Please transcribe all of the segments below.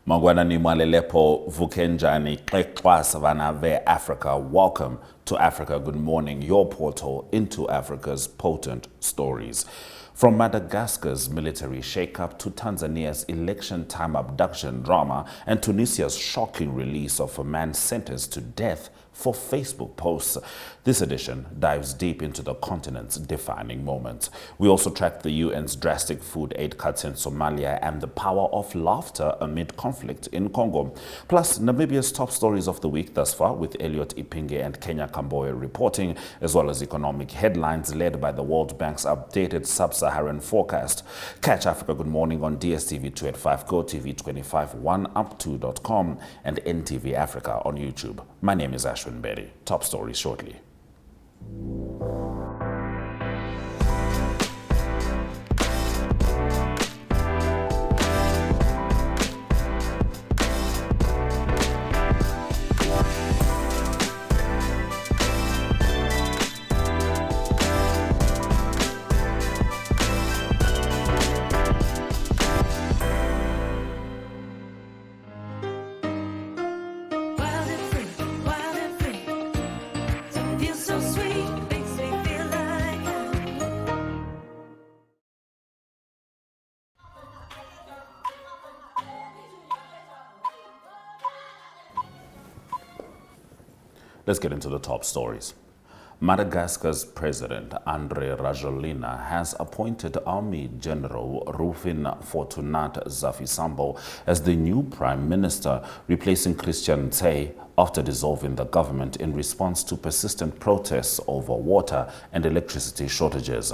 Mangwana ni Mwalelepo Vukenjani Xexwa Savannah Ve Africa. Welcome to Africa Good Morning, your portal into Africa's potent stories. From Madagascar's military shakeup to Tanzania's election time abduction drama and Tunisia's shocking release of a man sentenced to death for Facebook posts, this edition dives deep into the continent's defining moments. We also track the UN's drastic food aid cuts in Somalia and the power of laughter amid conflict in Congo. Plus, Namibia's top stories of the week thus far with Elliot Ipinge and Kenya Kamboya reporting, as well as economic headlines led by the World Bank's updated sub-Saharan forecast. Catch Africa Good Morning on DSTV 285, GOTV 25, 1up2.com and NTV Africa on YouTube. My name is Ashwin Berry. Top stories shortly. Let's get into the top stories. Madagascar's president, Andry Rajoelina, has appointed Army General Rufin Fortunat Zafisambo as the new prime minister, replacing Christian Tse after dissolving the government in response to persistent protests over water and electricity shortages.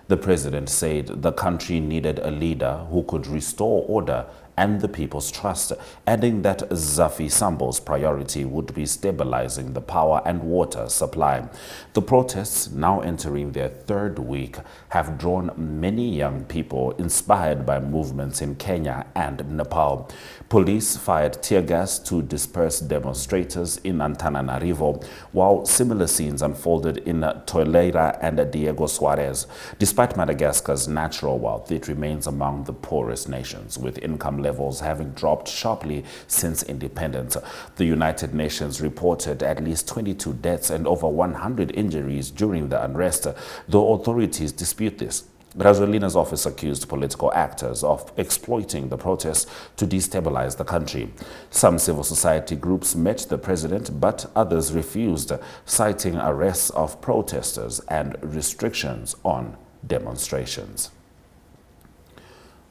The president said the country needed a leader who could restore order and the people's trust, adding that Zafisambo's priority would be stabilizing the power and water supply. The protests, now entering their third week, have drawn many young people inspired by movements in Kenya and Nepal. Police fired tear gas to disperse demonstrators in Antananarivo, while similar scenes unfolded in Toleira and Diego Suarez. Despite Madagascar's natural wealth, it remains among the poorest nations, with income levels having dropped sharply since independence. The United Nations reported at least 22 deaths and over 100 injuries during the unrest, though authorities dispute this. Rajoelina's office accused political actors of exploiting the protests to destabilize the country. Some civil society groups met the president, but others refused, citing arrests of protesters and restrictions on demonstrations.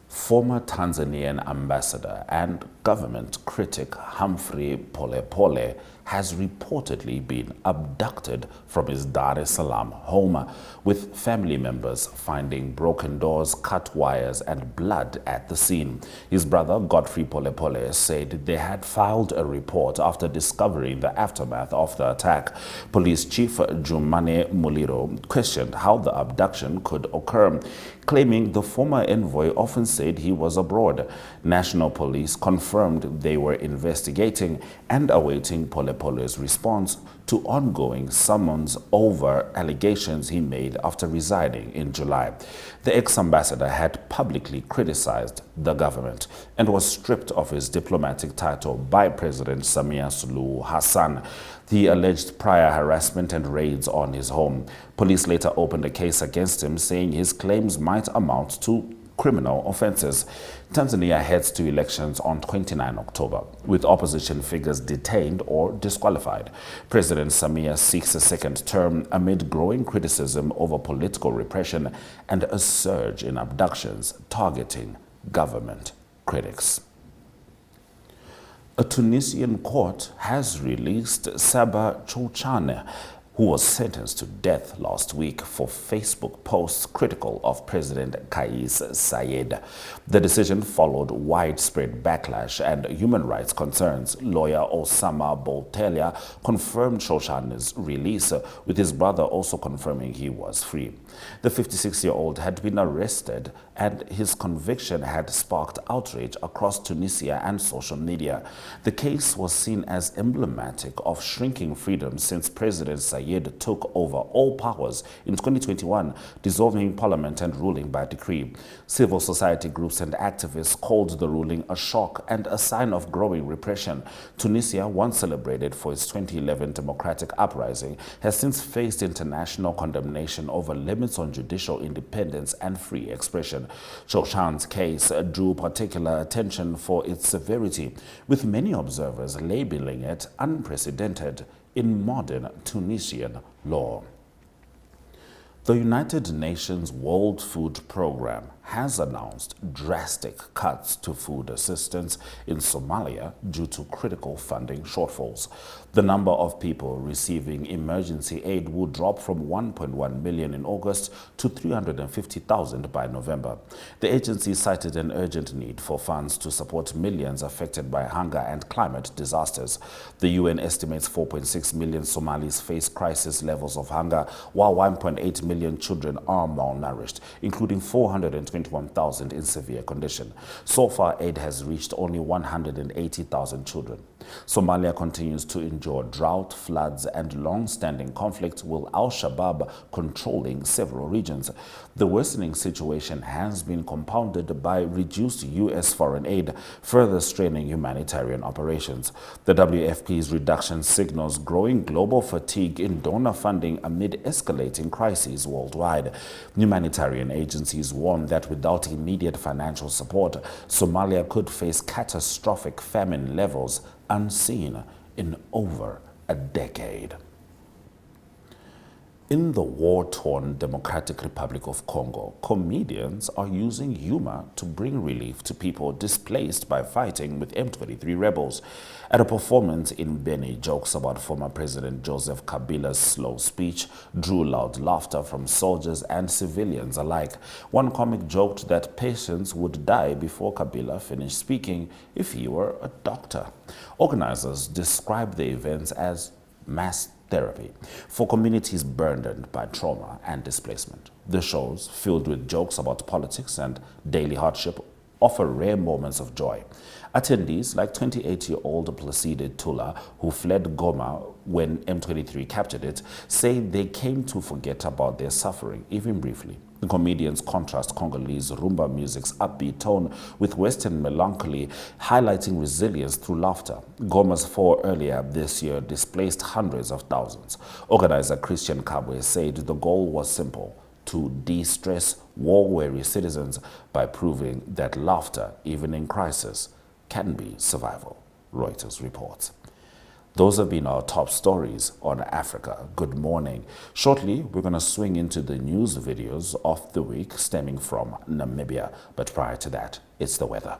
Former Tanzanian ambassador and government critic Humphrey Polepole has reportedly been abducted from his Dar es Salaam home, with family members finding broken doors, cut wires, and blood at the scene. His brother, Godfrey Polepole, said they had filed a report after discovering the aftermath of the attack. Police Chief Jumane Muliro questioned how the abduction could occur, claiming the former envoy often said he was abroad. National Police confirmed they were investigating and awaiting Polepole's response to ongoing summons over allegations he made after resigning in July. The ex-ambassador had publicly criticized the government and was stripped of his diplomatic title by President Samia Suluhu Hassan. He alleged prior harassment and raids on his home. Police later opened a case against him, saying his claims might amount to criminal offenses. Tanzania heads to elections on 29 October, with opposition figures detained or disqualified. President Samia seeks a second term amid growing criticism over political repression and a surge in abductions targeting government critics. A Tunisian court has released Saba Chouchane, who was sentenced to death last week for Facebook posts critical of President Kais Saied. The decision followed widespread backlash and human rights concerns. Lawyer Osama Boltelia confirmed Chouchane's release, with his brother also confirming he was free. The 56-year-old had been arrested, and his conviction had sparked outrage across Tunisia and social media. The case was seen as emblematic of shrinking freedom since President Saied Sayed took over all powers in 2021, dissolving parliament and ruling by decree. Civil society groups and activists called the ruling a shock and a sign of growing repression. Tunisia, once celebrated for its 2011 democratic uprising, has since faced international condemnation over limits on judicial independence and free expression. Chouchan's case drew particular attention for its severity, with many observers labeling it unprecedented in modern Tunisian law. The United Nations World Food Programme has announced drastic cuts to food assistance in Somalia due to critical funding shortfalls. The number of people receiving emergency aid will drop from 1.1 million in August to 350,000 by November. The agency cited an urgent need for funds to support millions affected by hunger and climate disasters. The UN estimates 4.6 million Somalis face crisis levels of hunger, while 1.8 million children are malnourished, including 421,000 in severe condition. So far, aid has reached only 180,000 children. Somalia continues to endure drought, floods, and long-standing conflict, with al-Shabaab controlling several regions. The worsening situation has been compounded by reduced U.S. foreign aid, further straining humanitarian operations. The WFP's reduction signals growing global fatigue in donor funding amid escalating crises worldwide. Humanitarian agencies warn that without immediate financial support, Somalia could face catastrophic famine levels unseen in over a decade. In the war-torn Democratic Republic of Congo, comedians are using humor to bring relief to people displaced by fighting with M23 rebels. At a performance in Beni, jokes about former President Joseph Kabila's slow speech drew loud laughter from soldiers and civilians alike. One comic joked that patients would die before Kabila finished speaking if he were a doctor. Organizers described the events as mass therapy for communities burdened by trauma and displacement. The shows, filled with jokes about politics and daily hardship, offer rare moments of joy. Attendees, like 28-year-old Placide Tula, who fled Goma when M23 captured it, say they came to forget about their suffering, even briefly. The comedians contrast Congolese rumba music's upbeat tone with Western melancholy, highlighting resilience through laughter. Goma's fall earlier this year displaced hundreds of thousands. Organizer Christian Kabwe said the goal was simple: to de-stress war-weary citizens by proving that laughter, even in crisis, can be survival, Reuters reports. Those have been our top stories on Africa. Good morning. Shortly, we're going to swing into the news videos of the week stemming from Namibia. But prior to that, it's the weather.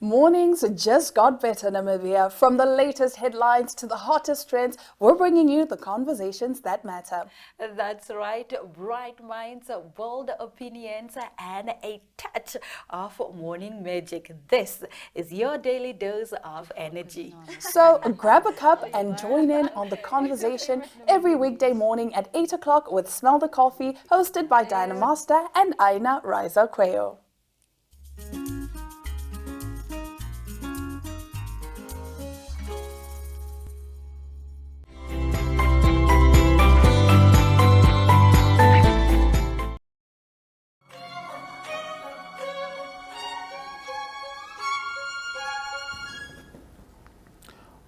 Mornings just got better, Namibia. From the latest headlines to the hottest trends, we're bringing you the conversations that matter. That's right. Bright minds, bold opinions, and a touch of morning magic. This is your daily dose of energy. So grab a cup and join in on the conversation every weekday morning at 8 o'clock with Smell the Coffee, hosted by Diana Master and Aina Riza Quayo.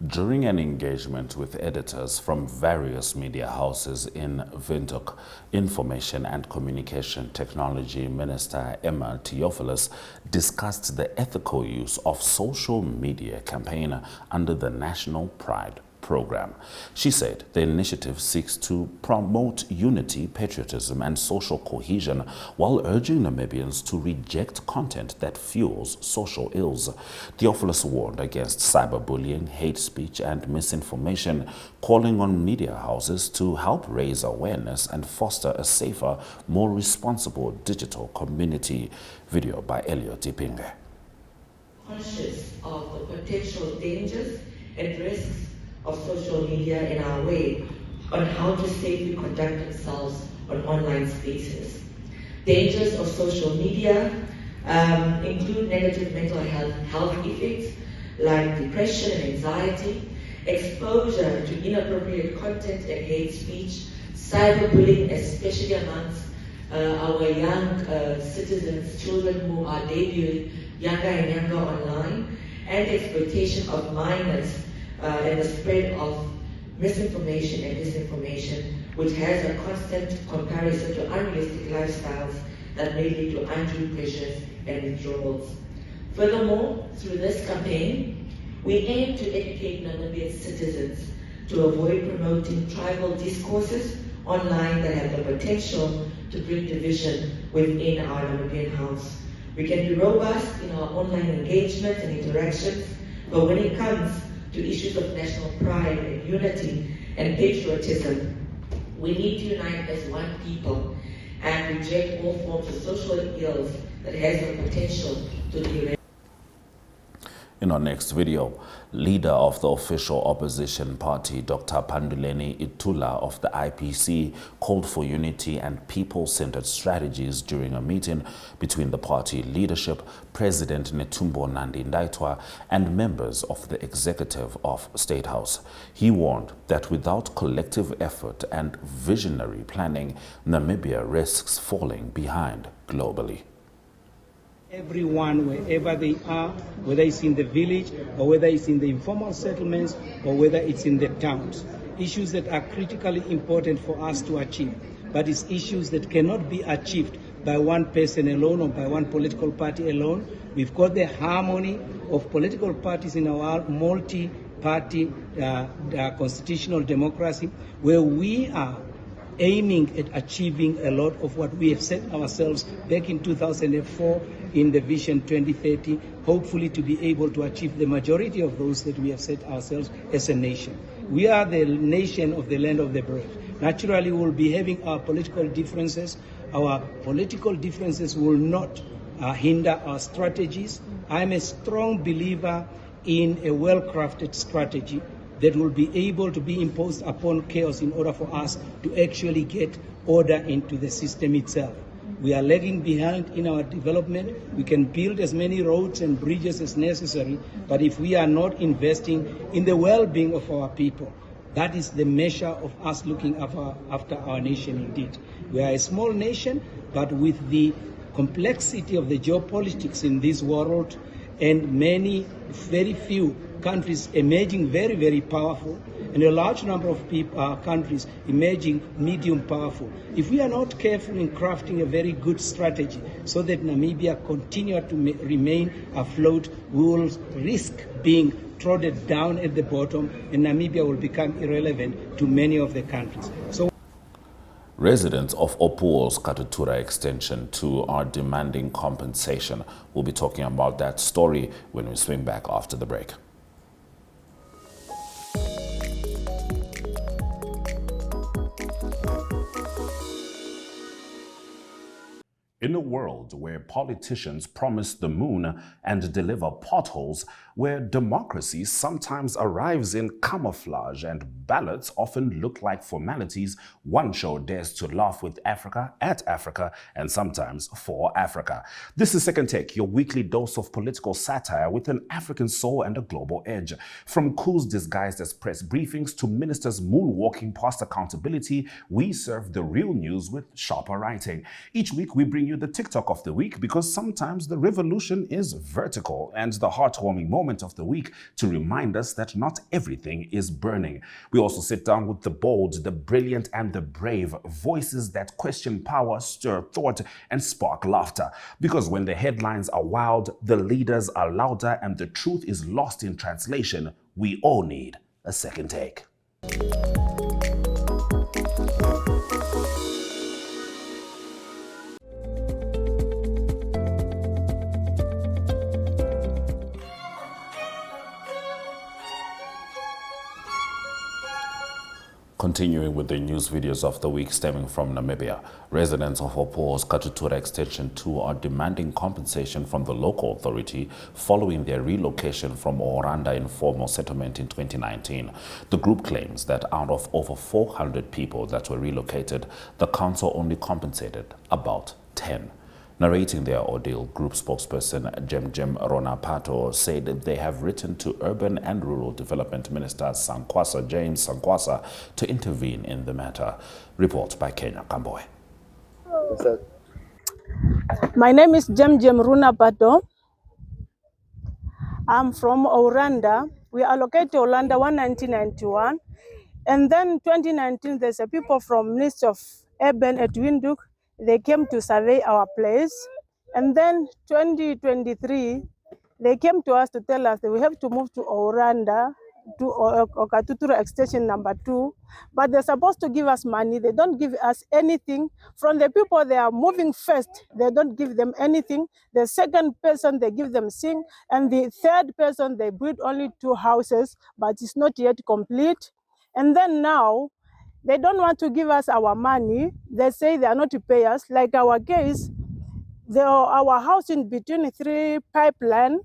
During an engagement with editors from various media houses in Windhoek, Information and Communication Technology Minister Emma Theophilus discussed the ethical use of social media campaign under the National Pride program. She said the initiative seeks to promote unity, patriotism and social cohesion while urging Namibians to reject content that fuels social ills. Theophilus warned against cyberbullying, hate speech and misinformation, calling on media houses to help raise awareness and foster a safer, more responsible digital community. Video by Elliot Ipinge. Conscious of the potential dangers and risks of social media in our way on how to safely conduct themselves on online spaces. Dangers of social media include negative mental health effects like depression and anxiety, exposure to inappropriate content and hate speech, cyberbullying, especially amongst our young citizens, children who are debuting younger and younger online, and exploitation of minors and the spread of misinformation and disinformation, which has a constant comparison to unrealistic lifestyles that may lead to undue pressures and withdrawals. Furthermore, through this campaign, we aim to educate Namibian citizens to avoid promoting tribal discourses online that have the potential to bring division within our Namibian house. We can be robust in our online engagement and interactions, but when it comes to issues of national pride and unity and patriotism, we need to unite as one people and reject all forms of social ills that has the potential to derail. In our next video, leader of the official opposition party, Dr. Panduleni Itula of the IPC, called for unity and people-centered strategies during a meeting between the party leadership, President Netumbo Nandi-Ndaitwah, and members of the executive of State House. He warned that without collective effort and visionary planning, Namibia risks falling behind globally. Everyone, wherever they are, whether it's in the village or whether it's in the informal settlements or whether it's in the towns, issues that are critically important for us to achieve, but it's issues that cannot be achieved by one person alone or by one political party alone. We've got the harmony of political parties in our multi-party constitutional democracy, where we are aiming at achieving a lot of what we have set ourselves back in 2004 in the Vision 2030, hopefully to be able to achieve the majority of those that we have set ourselves as a nation. We are the nation of the land of the brave. Naturally, we will be having our political differences. Our political differences will not hinder our strategies. I'm a strong believer in a well-crafted strategy that will be able to be imposed upon chaos in order for us to actually get order into the system itself. We are lagging behind in our development. We can build as many roads and bridges as necessary, but if we are not investing in the well-being of our people, that is the measure of us looking after our nation indeed. We are a small nation, but with the complexity of the geopolitics in this world and very few countries emerging very, very powerful, and a large number of countries emerging medium powerful. If we are not careful in crafting a very good strategy so that Namibia continue to remain afloat, we will risk being trodden down at the bottom, and Namibia will become irrelevant to many of the countries. So residents of Opuo's Katutura Extension 2 are demanding compensation. We'll be talking about that story when we swing back after the break. In a world where politicians promise the moon and deliver potholes, where democracy sometimes arrives in camouflage and ballots often look like formalities, one show dares to laugh with Africa, at Africa, and sometimes for Africa. This is Second Take, your weekly dose of political satire with an African soul and a global edge. From coups disguised as press briefings to ministers moonwalking past accountability, we serve the real news with sharper writing. Each week we bring you the the TikTok of the week because sometimes the revolution is vertical, and the heartwarming moment of the week to remind us that not everything is burning. We also sit down with the bold, the brilliant, and the brave voices that question power, stir thought, and spark laughter. Because when the headlines are wild, the leaders are louder, and the truth is lost in translation, we all need a second take. Continuing with the news videos of the week stemming from Namibia, residents of Opo's Katutura Extension 2 are demanding compensation from the local authority following their relocation from Oranda informal settlement in 2019. The group claims that out of over 400 people that were relocated, the council only compensated about 10. Narrating their ordeal, group spokesperson Jem Rona Pato said they have written to Urban and Rural Development Minister James Sankwasa to intervene in the matter. Report by Kenya Kamboe. My name is Jem Rona Pato. I'm from Oranda. We are located in Oranda 1991. And then 2019, there's a people from Ministry of Urban at Windhoek. They came to survey our place. And then 2023, they came to us to tell us that we have to move to Oranda, to Katutura Extension number 2. But they're supposed to give us money. They don't give us anything. From the people they are moving first, they don't give them anything. The second person, they give them sing. And the third person, they build only 2 houses, but it's not yet complete. And then now, they don't want to give us our money. They say they are not to pay us. Like our case, our house in between 3 pipeline,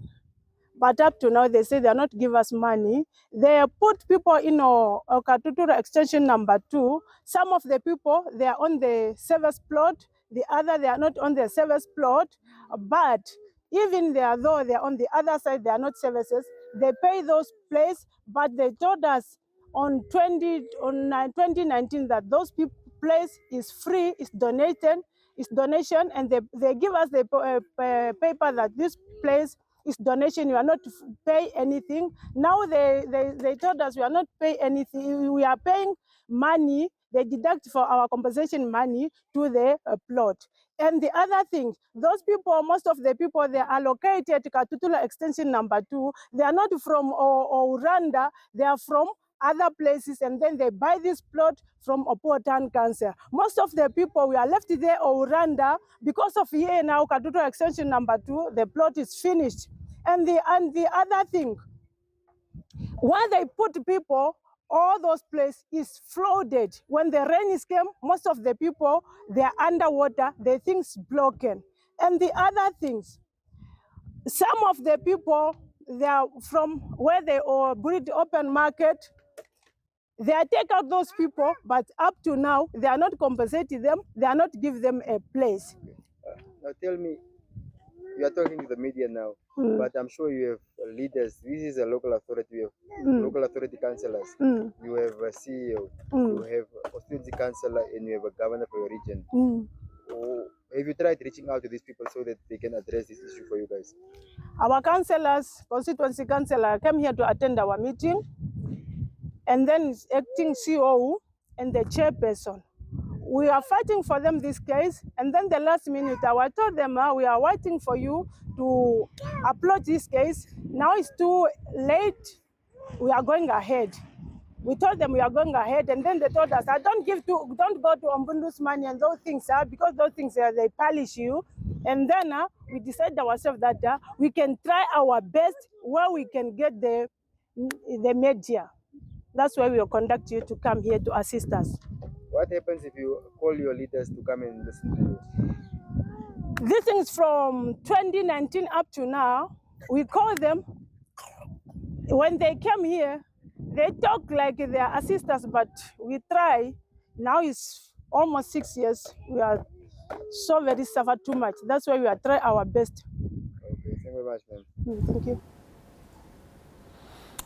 but up to now they say they are not give us money. They put people in Katutura Extension number 2. Some of the people, they are on the service plot. The other, they are not on the service plot. But even though they are on the other side, they are not services. They pay those places, but they told us on 2019 that those place is free, is donation, and they give us the paper that this place is donation. You are not to pay anything. Now they told us we are not pay anything. We are paying money. They deduct for our compensation money to the plot. And the other thing, those people, most of the people, they are located to Katutura Extension number 2. They are not from Oranda. They are from other places, and then they buy this plot from Opo Town Council. Most of the people, we are left there Oranda because of here now, Katutura Extension number 2, the plot is finished. And the other thing, when they put people, all those places is flooded. When the rain is came, most of the people, they are underwater, the things broken. And the other things, some of the people, they are from where they are breed open market. They take out those people, but up to now, they are not compensating them. They are not give them a place. Now tell me, you are talking to the media now, but I'm sure you have leaders. This is a local authority. You have local authority councillors. You have a CEO. You have a constituency councillor, and you have a governor for your region. Have you tried reaching out to these people so that they can address this issue for you guys? Our councillors, constituency councillor, came here to attend our meeting. And then acting CEO and the chairperson. We are fighting for them this case, and then the last minute I told them we are waiting for you to upload this case. Now it's too late. We are going ahead. We told them we are going ahead, and then they told us, don't go to Ombundu's money and those things, because those things they punish you. And then we decided ourselves that we can try our best where we can get the media. That's why we will conduct you to come here to assist us. What happens if you call your leaders to come and listen to you? This is from 2019 up to now. We call them. When they came here, they talk like they are assistants, but we try. Now it's almost 6 years. We are so very suffered too much. That's why we are trying our best. Okay, thank you very much, ma'am. Thank you.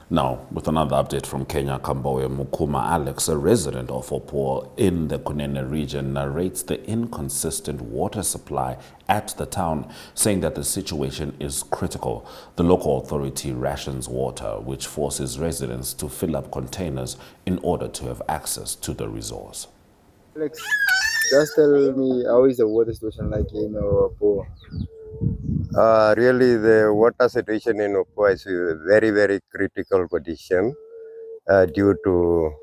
Now, with another update from Kenya, Kamboya Mukuma Alex, a resident of Opor in the Kunene region, narrates the inconsistent water supply at the town, saying that the situation is critical. The local authority rations water, which forces residents to fill up containers in order to have access to the resource. Alex, just tell me, how is the water situation like in Opor? Really, the water situation in Opua is a very, very critical condition due to,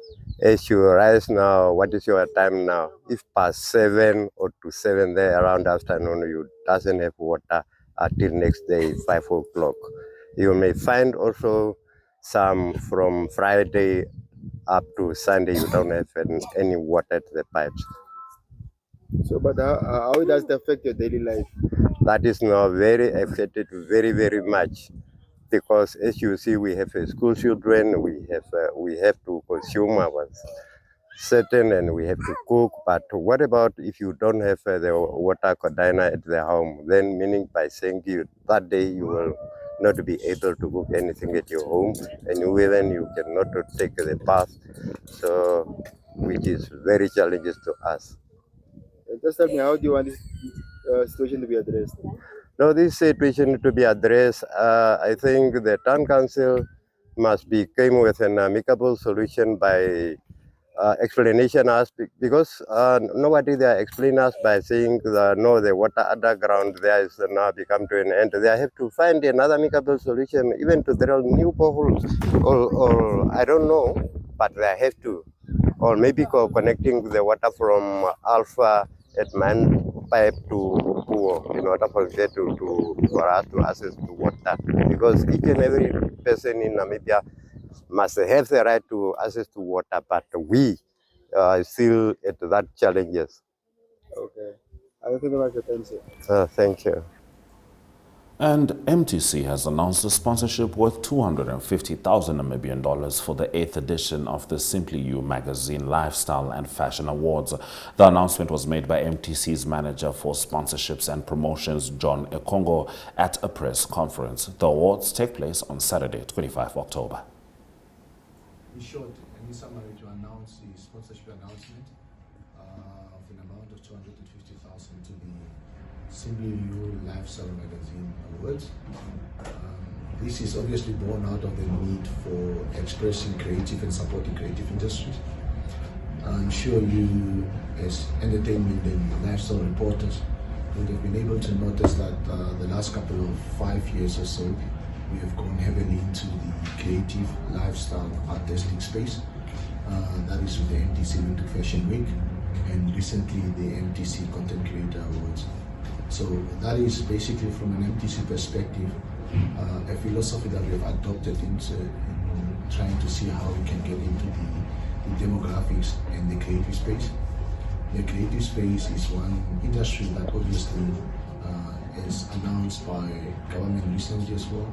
as you rise now, what is your time now? If past 7 or to 7 there around afternoon, you doesn't have water until next day, 5 o'clock. You may find also some from Friday up to Sunday, you don't have any water at the pipes. So, but how does it affect your daily life? That is now very affected very, very much, because as you see, we have school children, we have to consume our certain, and we have to cook. But what about if you don't have the water container at the home? Then meaning by saying you that day you will not be able to cook anything at your home, and even you cannot take the bath. So, which is very challenging to us. Just tell me, how do you want this situation to be addressed? Now, this situation to be addressed, I think the town council must be came with an amicable solution by explanation us, because nobody there explain us by saying no, the water underground there is now become to an end. They have to find another amicable solution, even to drill new boreholes, or I don't know, but they have to, or maybe connecting the water from Alpha at Man pipe to poor in order for us to access to water, because each and every person in Namibia must have the right to access to water, but we still at that challenges. Okay. I don't think about your time, sir. Thank you. And MTC has announced a sponsorship worth 250,000 Namibian dollars for the 8th edition of the Simply You magazine Lifestyle and Fashion Awards. The announcement was made by MTC's manager for sponsorships and promotions, John Ekongo, at a press conference. The awards take place on Saturday, 25 October. In short, any summary to announce the sponsorship announcement of an amount of 250,000 to the Simply You Lifestyle Magazine Awards. This is obviously born out of the need for expressing creative and supporting creative industries. I'm sure you, as entertainment and lifestyle reporters, would have been able to notice that the last couple of 5 years or so, we have gone heavily into the creative lifestyle artistic space. That is with the MTC Winter Fashion Week, and recently the MTC Content Creator Awards. So that is basically, from an MTC perspective, a philosophy that we have adopted in trying to see how we can get into the demographics and the creative space. The creative space is one industry that obviously is announced by government recently as well,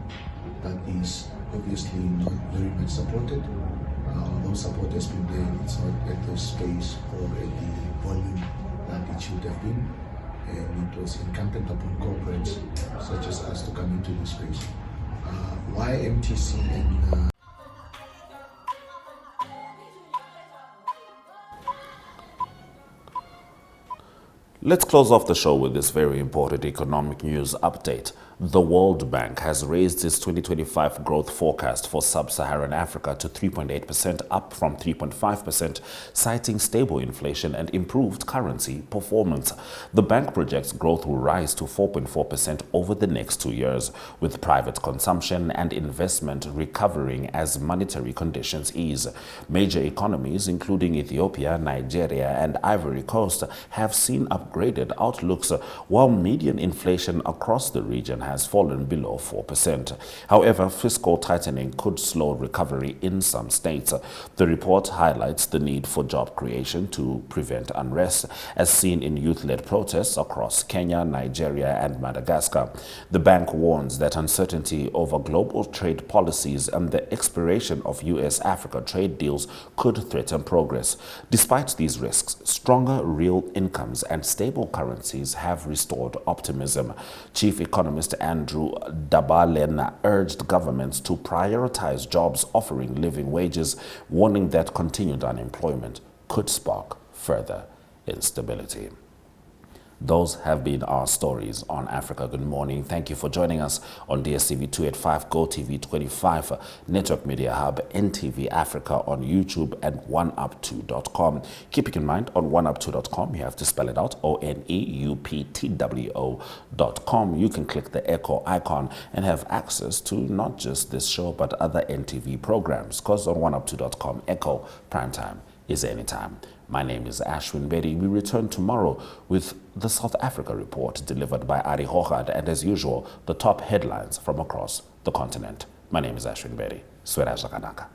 that is obviously not very much supported. Although support has been there, it's not at the space or at the volume that it should have been. And it was incumbent upon corporates such as us to come into this space. Why MTC and Let's close off the show with this very important economic news update. The World Bank has raised its 2025 growth forecast for sub-Saharan Africa to 3.8%, up from 3.5%, citing stable inflation and improved currency performance. The bank projects growth will rise to 4.4% over the next 2 years, with private consumption and investment recovering as monetary conditions ease. Major economies, including Ethiopia, Nigeria, and Ivory Coast, have seen upgraded outlooks, while median inflation across the region has fallen below 4%. However, fiscal tightening could slow recovery in some states. The report highlights the need for job creation to prevent unrest, as seen in youth-led protests across Kenya, Nigeria, and Madagascar. The bank warns that uncertainty over global trade policies and the expiration of US-Africa trade deals could threaten progress. Despite these risks, stronger real incomes and stable currencies have restored optimism. Chief Economist Andrew Dabalen urged governments to prioritize jobs offering living wages, warning that continued unemployment could spark further instability. Those have been our stories on Africa. Good morning. Thank you for joining us on DSTV 285, GOTV 25, Network Media Hub, NTV Africa on YouTube, and oneup2.com. Keeping in mind, on oneup2.com, you have to spell it out, ONEUPTWO.com. You can click the echo icon and have access to not just this show, but other NTV programs, because on oneup2.com, Echo Primetime is anytime. My name is Ashwin Bedi. We return tomorrow with the South Africa Report delivered by Ari Hochad, and as usual, the top headlines from across the continent. My name is Ashwin Bedi. Swera Zakanaka.